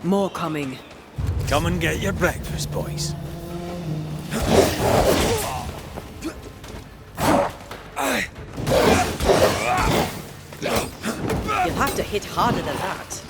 More coming. Come and get your breakfast, boys. You'll have to hit harder than that.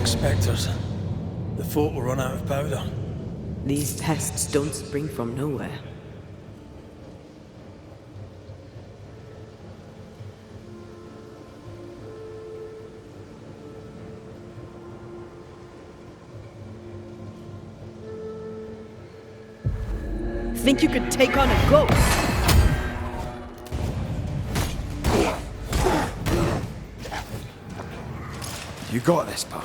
Spectres. The fort will run out of powder. These pests don't spring from nowhere. Think you could take on a ghost? You got this, pal.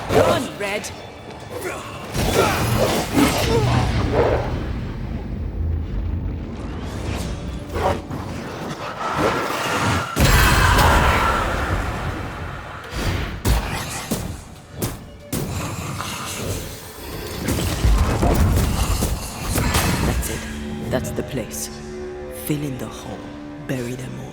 Run, Red! That's it. That's the place. Fill in the hole. Bury them all.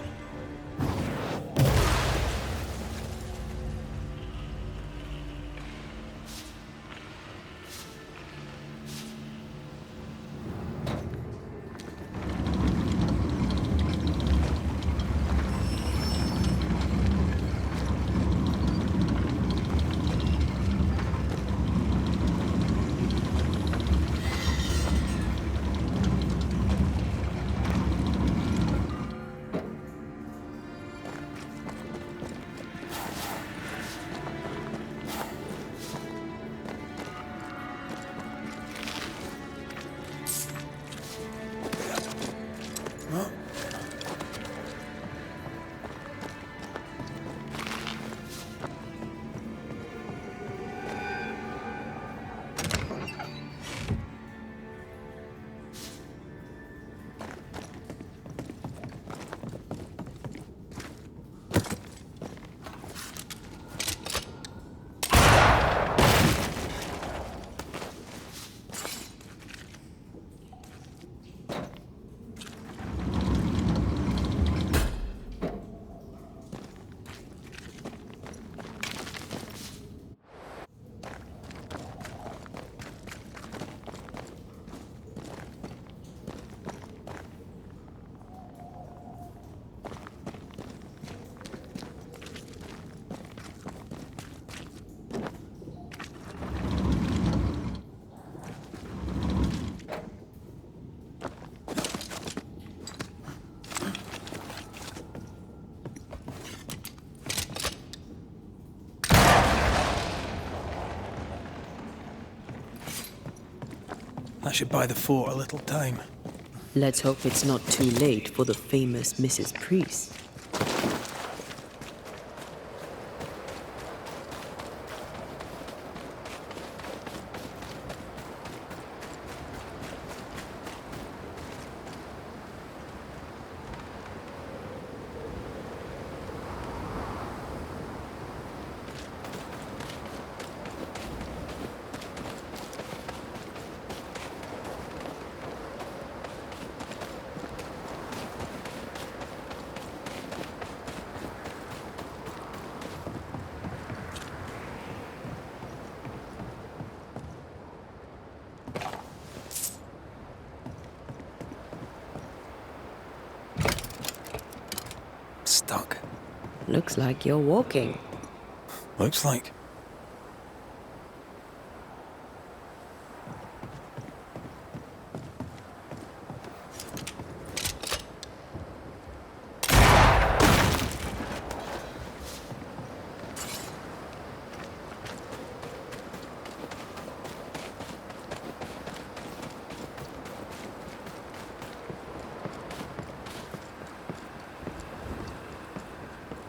That should buy the fort a little time. Let's hope it's not too late for the famous Mrs. Priest. Stuck. Looks like you're walking. Looks like.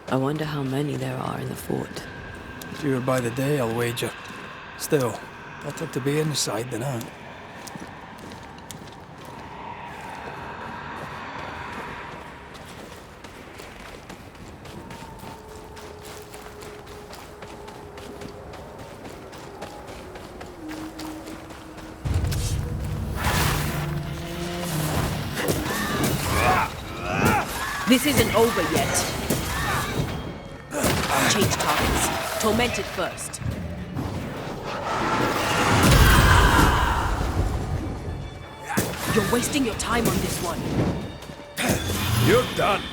I wonder how many there are in the fort. Fewer by the day, I'll wager. Still, better to be inside than out. This isn't over yet. Change targets. Torment it first. You're wasting your time on this one. You're done.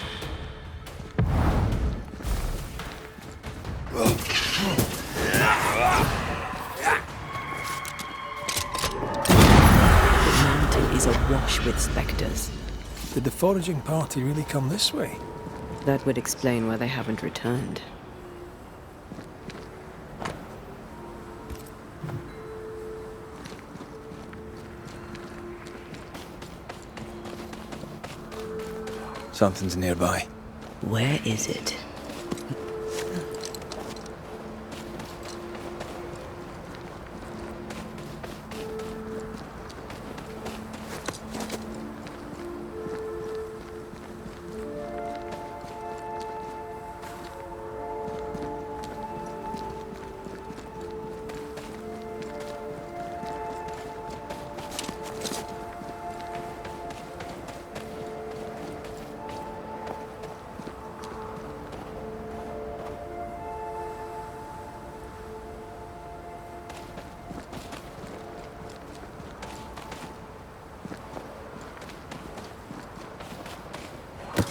The mountain is awash with specters. Did the foraging party really come this way? That would explain why they haven't returned. Something's nearby. Where is it?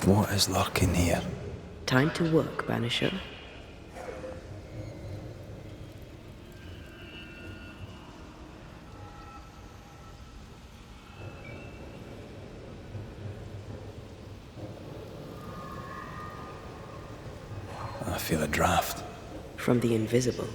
What is lurking here? Time to work, Banisher. I feel a draft. From the invisible.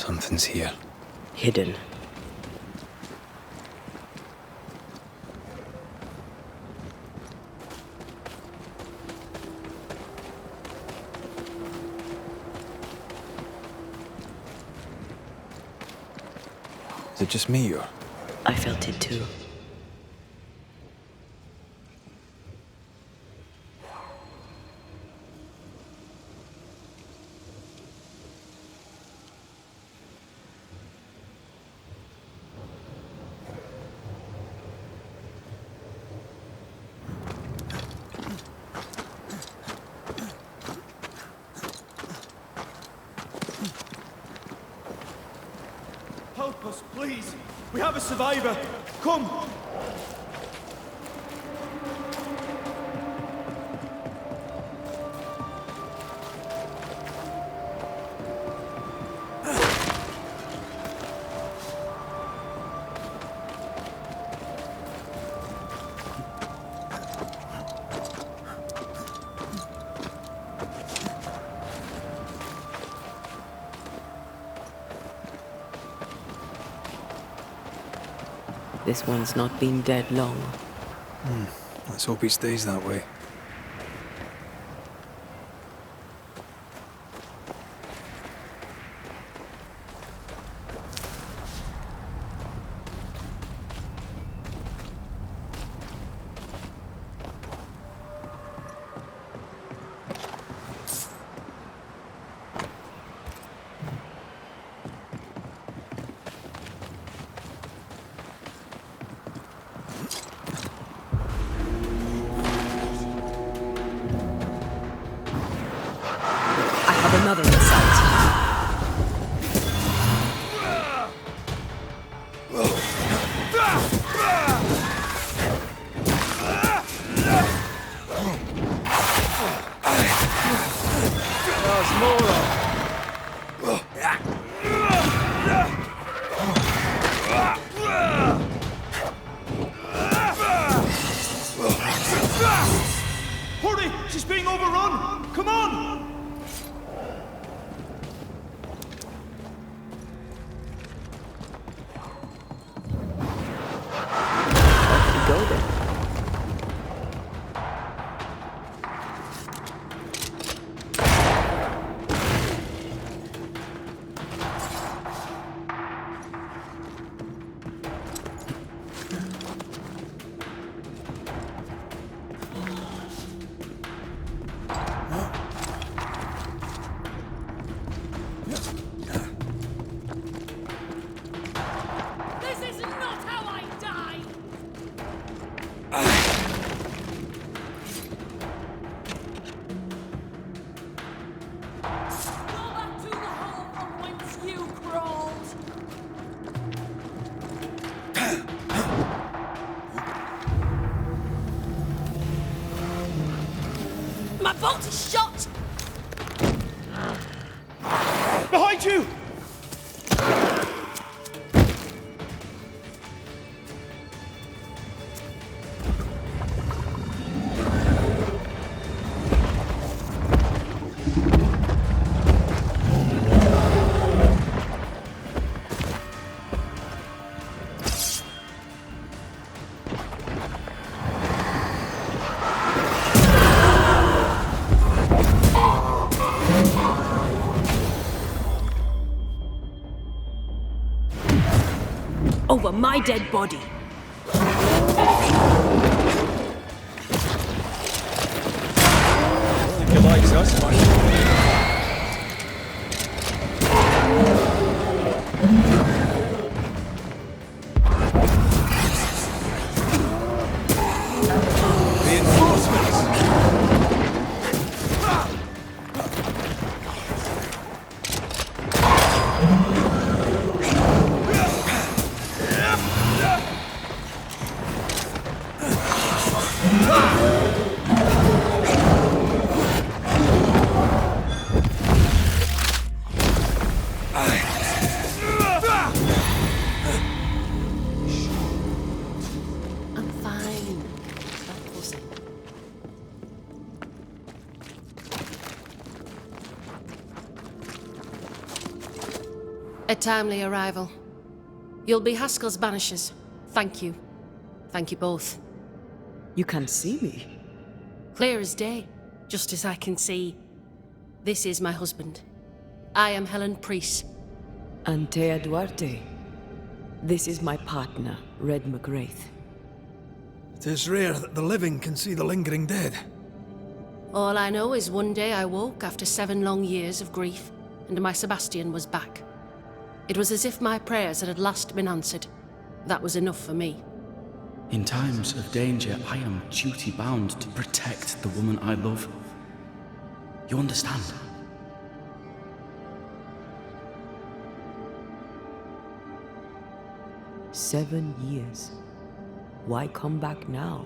Something's here. Hidden. Is it just me, or? I felt it too. Help us, please! We have a survivor! Come! This one's not been dead long. Let's hope he stays that way. Another in sight. There's more. Hurry! She's being overrun! Come on! Go then. This is not how I die! Go back to the hole from whence you crawled! My bolt is shot! Behind you! Over my dead body. I think he likes us much. I'm fine. That was it. A timely arrival. You'll be Haskell's Banishers. Thank you. Thank you both. You can see me. Clear as day, just as I can see. This is my husband. I am Helen Priest. Antea Duarte. This is my partner, Red McGrath. It is rare that the living can see the lingering dead. All I know is one day I woke after 7 long years of grief, and my Sebastian was back. It was as if my prayers had at last been answered. That was enough for me. In times of danger, I am duty-bound to protect the woman I love. You understand? "7 years. Why come back now?"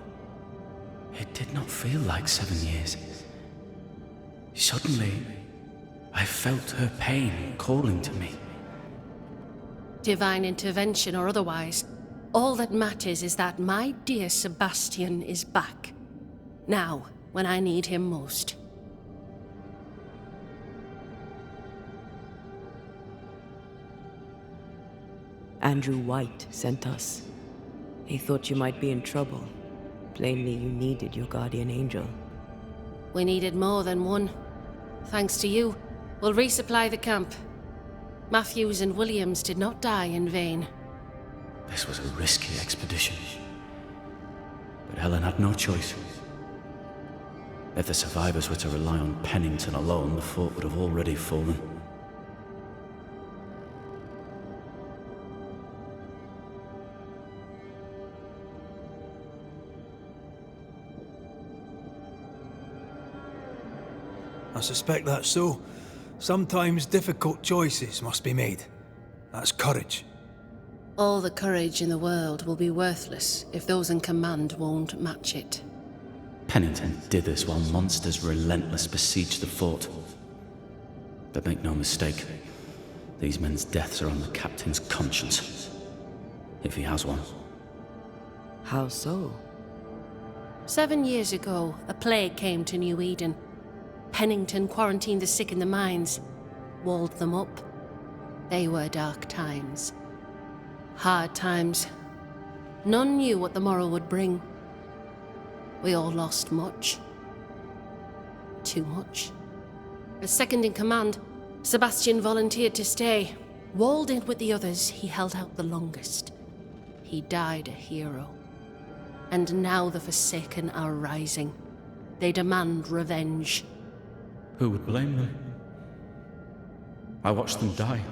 It did not feel like 7 years. Suddenly, I felt her pain calling to me. Divine intervention or otherwise, all that matters is that my dear Sebastian is back. Now, when I need him most. Andrew White sent us. He thought you might be in trouble. Plainly, you needed your guardian angel. We needed more than one. Thanks to you, we'll resupply the camp. Matthews and Williams did not die in vain. This was a risky expedition. But Helen had no choice. If the survivors were to rely on Pennington alone, the fort would have already fallen. I suspect that's so. Sometimes difficult choices must be made. That's courage. All the courage in the world will be worthless if those in command won't match it. Pennington did this while monsters relentless besieged the fort. But make no mistake, these men's deaths are on the captain's conscience. If he has one. How so? 7 years ago, a plague came to New Eden. Pennington quarantined the sick in the mines, walled them up. They were dark times. Hard times. None knew what the morrow would bring. We all lost much. Too much. As second in command, Sebastian volunteered to stay. Walled in with the others, he held out the longest. He died a hero. And now the Forsaken are rising. They demand revenge. Who would blame them? I watched them die.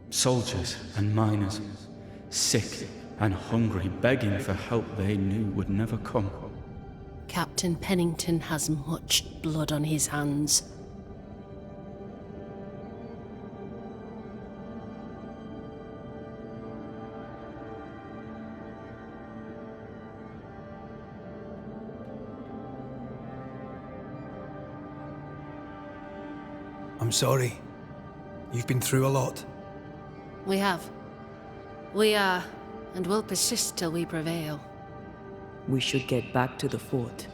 Soldiers and miners, sick and hungry, begging for help they knew would never come. Captain Pennington has much blood on his hands. I'm sorry. You've been through a lot. We have. We are, and will persist till we prevail. We should get back to the fort.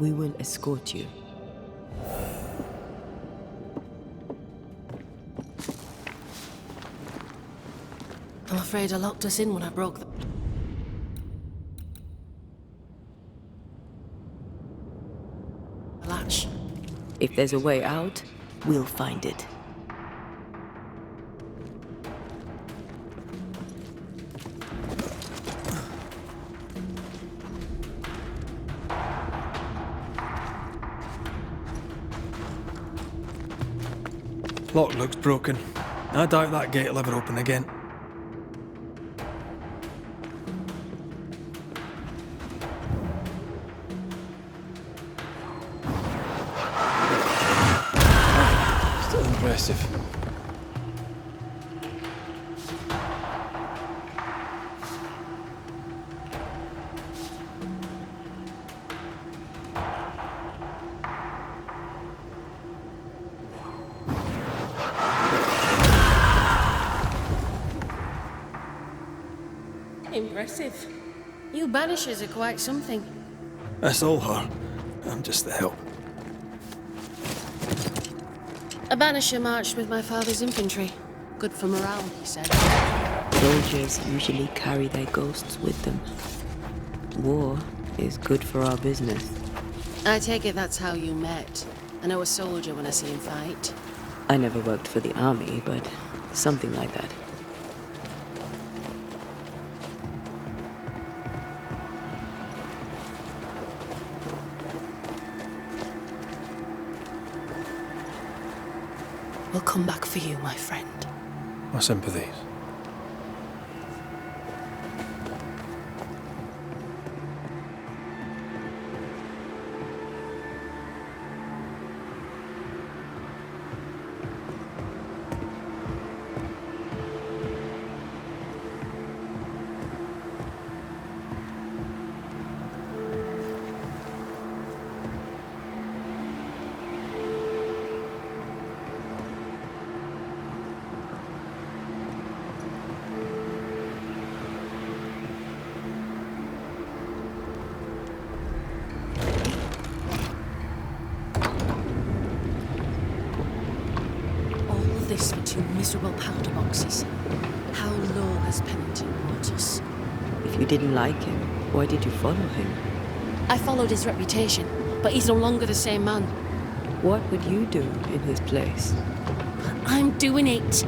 We will escort you. I'm afraid I locked us in when I broke the latch. If there's a way out, we'll find it. Lock looks broken. I doubt that gate will ever open again. Still impressive. Impressive. You Banishers are quite something. That's all her. I'm just the help. A Banisher marched with my father's infantry. Good for morale, he said. Soldiers usually carry their ghosts with them. War is good for our business. I take it that's how you met. I know a soldier when I see him fight. I never worked for the army, but something like that. We'll come back for you, my friend. My sympathies. This for 2 miserable powder boxes. How low has Pennington brought us? If you didn't like him, why did you follow him? I followed his reputation, but he's no longer the same man. What would you do in his place? I'm doing it.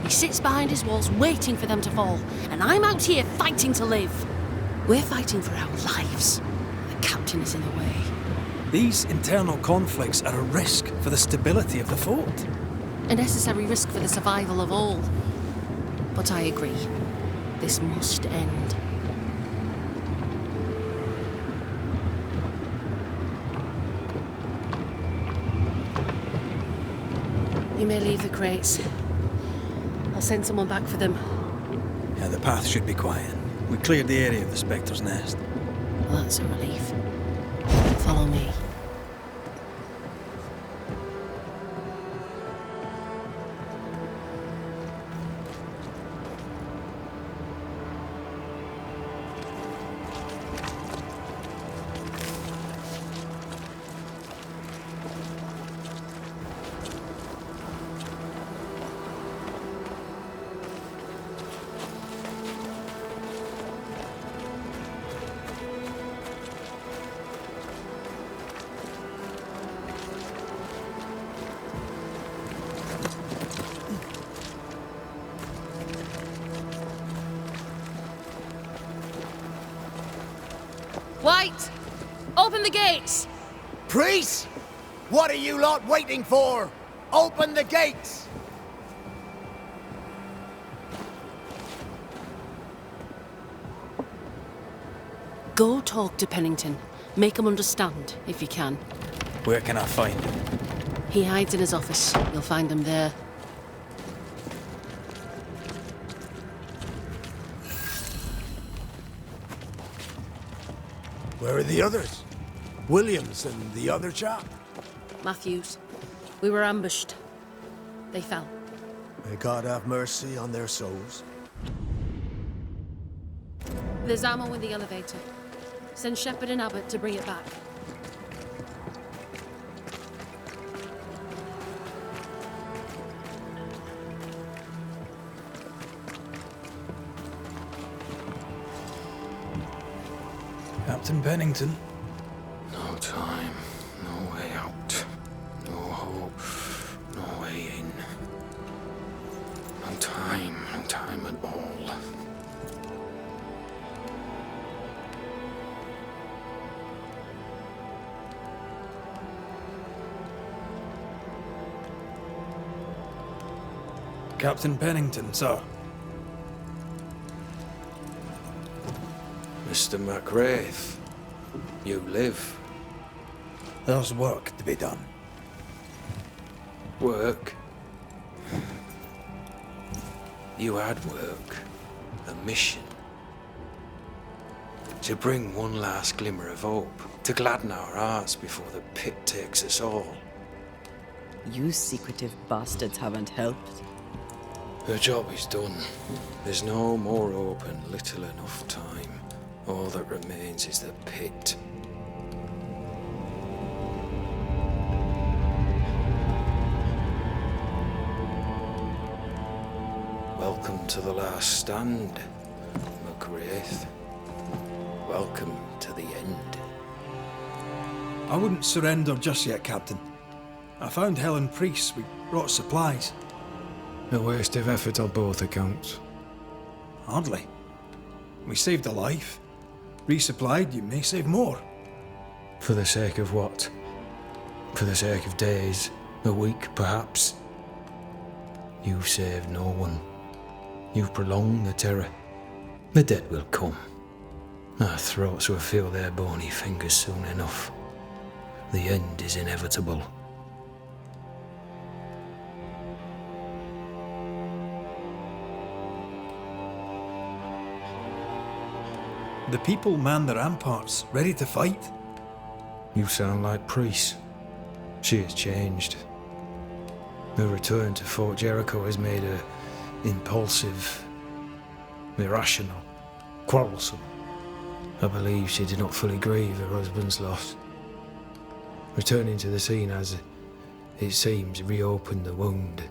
He sits behind his walls waiting for them to fall, and I'm out here fighting to live. We're fighting for our lives. The captain is in the way. These internal conflicts are a risk for the stability of the fort. A necessary risk for the survival of all. But I agree. This must end. You may leave the crates. I'll send someone back for them. Yeah, the path should be quiet. We cleared the area of the Spectre's nest. Well, that's a relief. Follow me. White! Open the gates! Priests! What are you lot waiting for? Open the gates! Go talk to Pennington. Make him understand, if you can. Where can I find him? He hides in his office. You'll find him there. Where are the others? Williams and the other chap? Matthews. We were ambushed. They fell. May God have mercy on their souls. There's ammo in the elevator. Send Shepard and Abbott to bring it back. Captain Pennington. No time, no way out, no hope, no way in. No time at all. Captain Pennington, sir. Mr. McRaith, you live. There's work to be done. Work? You had work. A mission. To bring one last glimmer of hope. To gladden our hearts before the pit takes us all. You secretive bastards haven't helped. The job is done. There's no more hope and little enough time. All that remains is the pit. Welcome to the last stand, McGrath. Welcome to the end. I wouldn't surrender just yet, Captain. I found Helen Priest. We brought supplies. A waste of effort on both accounts. Hardly. We saved a life. Resupplied, you may save more. For the sake of what? For the sake of days, a week perhaps? You've saved no one. You've prolonged the terror. The dead will come. Our throats will feel their bony fingers soon enough. The end is inevitable. The people man the ramparts, ready to fight. You sound like Priest. She has changed. Her return to Fort Jericho has made her impulsive, irrational, quarrelsome. I believe she did not fully grieve her husband's loss. Returning to the scene has, it seems, reopened the wound.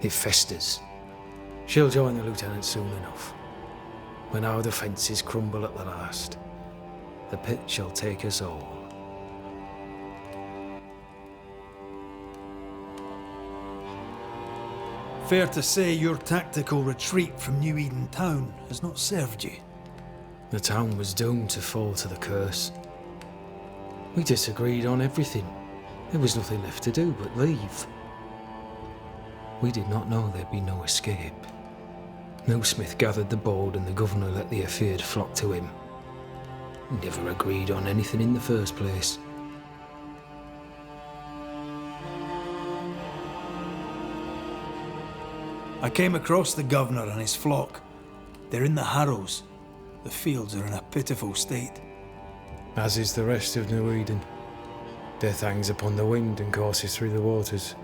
It festers. She'll join the lieutenant soon enough. When our defences crumble at the last, the pit shall take us all. Fair to say your tactical retreat from New Eden town has not served you. The town was doomed to fall to the curse. We disagreed on everything. There was nothing left to do but leave. We did not know there'd be no escape. No Smith gathered the bold and the governor let the affair flock to him. We never agreed on anything in the first place. I came across the governor and his flock. They're in the Harrows. The fields are in a pitiful state. As is the rest of New Eden. Death hangs upon the wind and courses through the waters.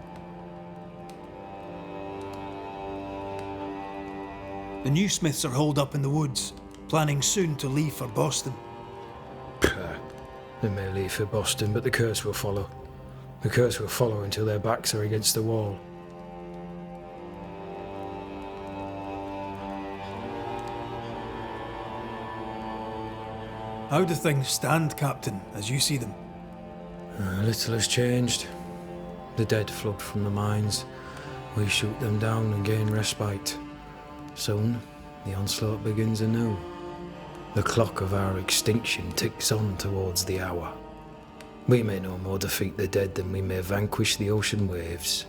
The new Smiths are holed up in the woods, planning soon to leave for Boston. They may leave for Boston, but the curse will follow. The curse will follow until their backs are against the wall. How do things stand, Captain, as you see them? Little has changed. The dead flood from the mines. We shoot them down and gain respite. Soon, the onslaught begins anew. The clock of our extinction ticks on towards the hour. We may no more defeat the dead than we may vanquish the ocean waves.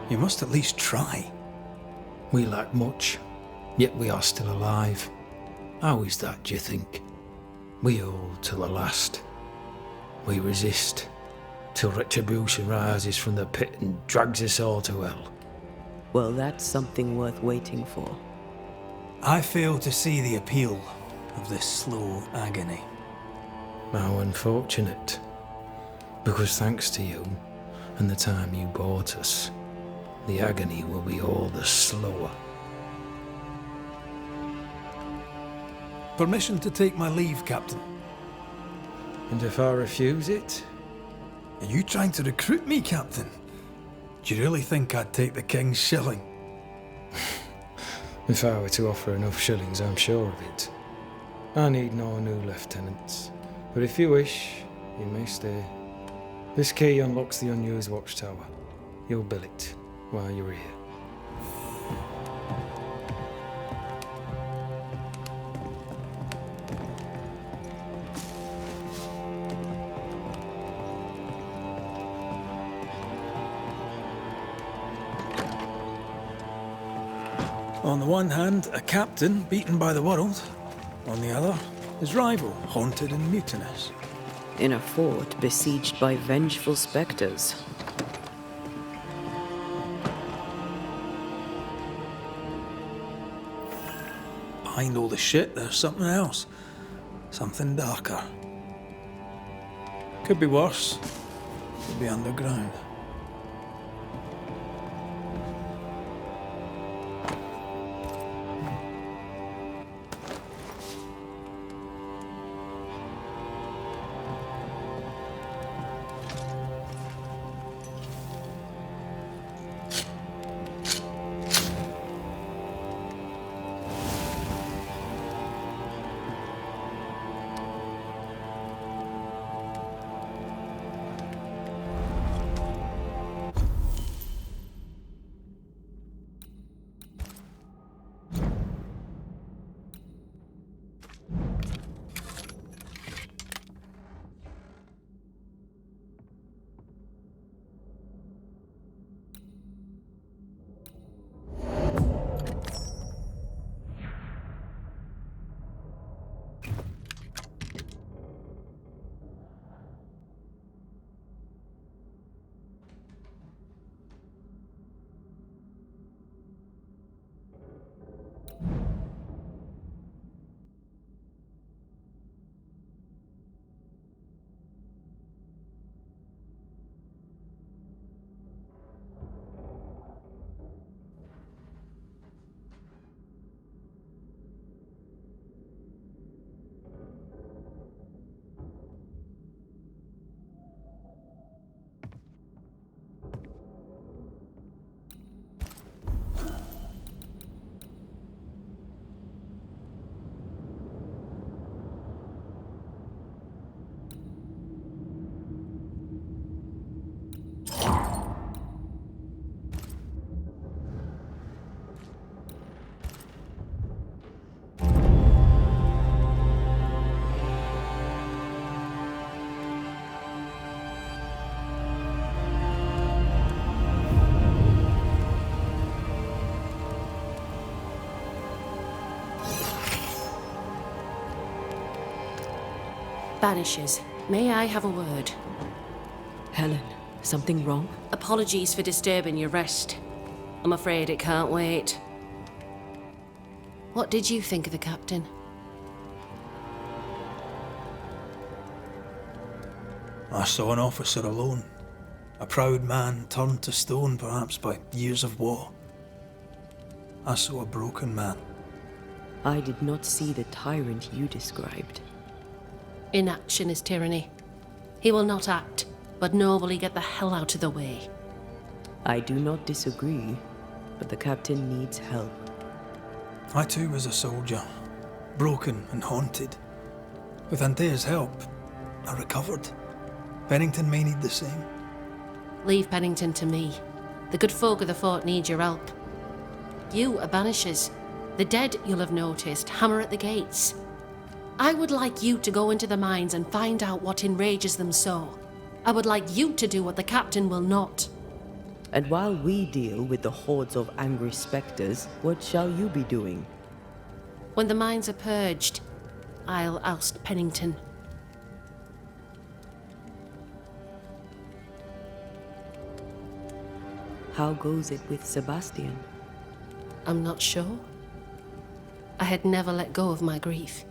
You must at least try. We lack much, yet we are still alive. How is that, do you think? We hold to the last. We resist, till retribution rises from the pit and drags us all to hell. Well, that's something worth waiting for. I fail to see the appeal of this slow agony. How unfortunate. Because thanks to you, and the time you bought us, the agony will be all the slower. Permission to take my leave, Captain. And if I refuse it? Are you trying to recruit me, Captain? Do you really think I'd take the King's shilling? If I were to offer enough shillings, I'm sure of it. I need no new lieutenants. But if you wish, you may stay. This key unlocks the unused watchtower. You'll bill it while you're here. On the one hand, a captain beaten by the world. On the other, his rival, haunted and mutinous. In a fort besieged by vengeful specters. Behind all the shit, there's something else. Something darker. Could be worse. Could be underground. Banishers, may I have a word? Helen, something wrong? Apologies for disturbing your rest. I'm afraid it can't wait. What did you think of the captain? I saw an officer alone. A proud man turned to stone, perhaps by years of war. I saw a broken man. I did not see the tyrant you described. Inaction is tyranny. He will not act, but nobly get the hell out of the way. I do not disagree, but the captain needs help. I too was a soldier, broken and haunted. With Antea's help, I recovered. Pennington may need the same. Leave Pennington to me. The good folk of the fort need your help. You are Banishers. The dead, you'll have noticed, hammer at the gates. I would like you to go into the mines and find out what enrages them so. I would like you to do what the captain will not. And while we deal with the hordes of angry spectres, what shall you be doing? When the mines are purged, I'll oust Pennington. How goes it with Sebastian? I'm not sure. I had never let go of my grief.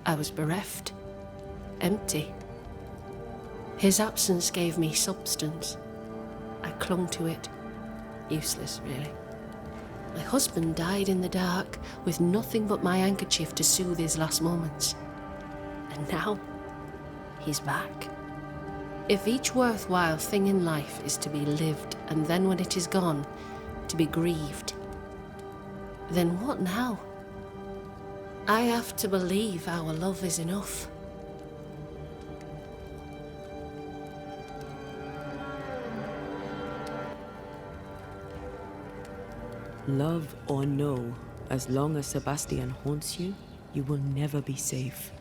I was bereft, empty. His absence gave me substance. I clung to it. Useless, really. My husband died in the dark with nothing but my handkerchief to soothe his last moments. And now, he's back. If each worthwhile thing in life is to be lived, and then when it is gone, to be grieved, then what now? I have to believe our love is enough. Love or no, as long as Sebastian haunts you, you will never be safe.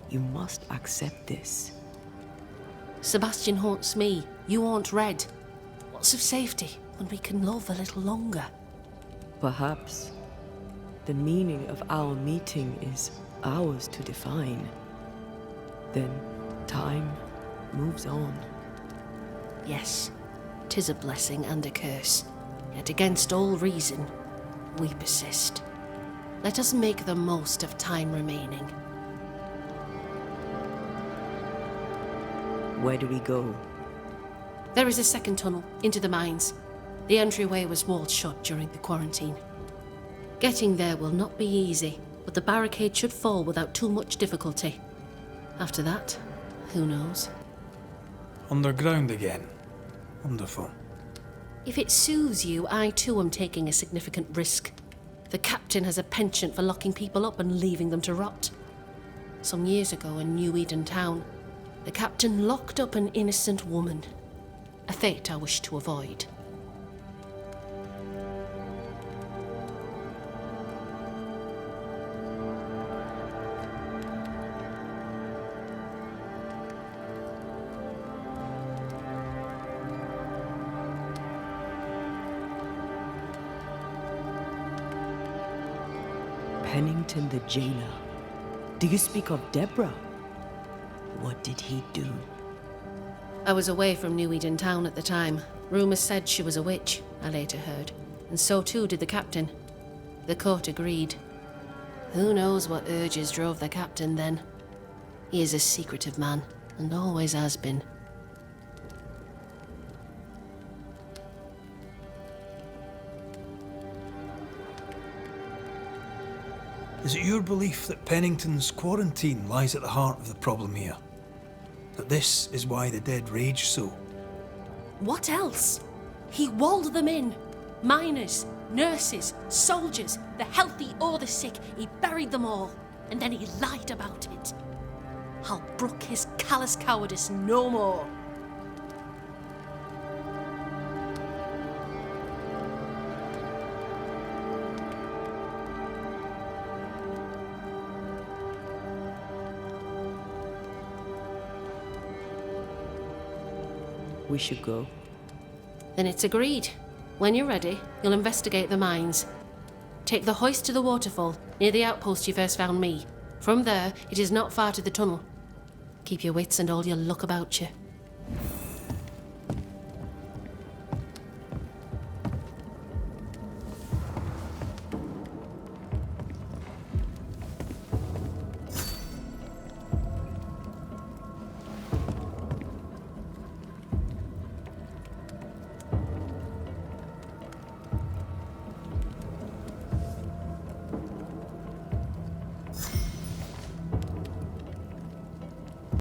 You must accept this. Sebastian haunts me, you haunt Red. What's of safety when we can love a little longer? Perhaps the meaning of our meeting is ours to define. Then time moves on. Yes, 'tis a blessing and a curse. Yet against all reason, we persist. Let us make the most of time remaining. Where do we go? There is a second tunnel into the mines. The entryway was walled shut during the quarantine. Getting there will not be easy, but the barricade should fall without too much difficulty. After that, who knows? Underground again. Wonderful. If it soothes you, I too am taking a significant risk. The captain has a penchant for locking people up and leaving them to rot. Some years ago in New Eden town, the captain locked up an innocent woman. A fate I wish to avoid. Pennington the jailer. Do you speak of Deborah? What did he do? I was away from New Eden town at the time. Rumours said she was a witch, I later heard. And so too did the captain. The court agreed. Who knows what urges drove the captain then? He is a secretive man, and always has been. Is it your belief that Pennington's quarantine lies at the heart of the problem here? That this is why the dead rage so? What else? He walled them in. Miners, nurses, soldiers, the healthy or the sick. He buried them all, and then he lied about it. I'll brook his callous cowardice no more. We should go. Then it's agreed. When you're ready, you'll investigate the mines. Take the hoist to the waterfall, near the outpost you first found me. From there, it is not far to the tunnel. Keep your wits and all your luck about you.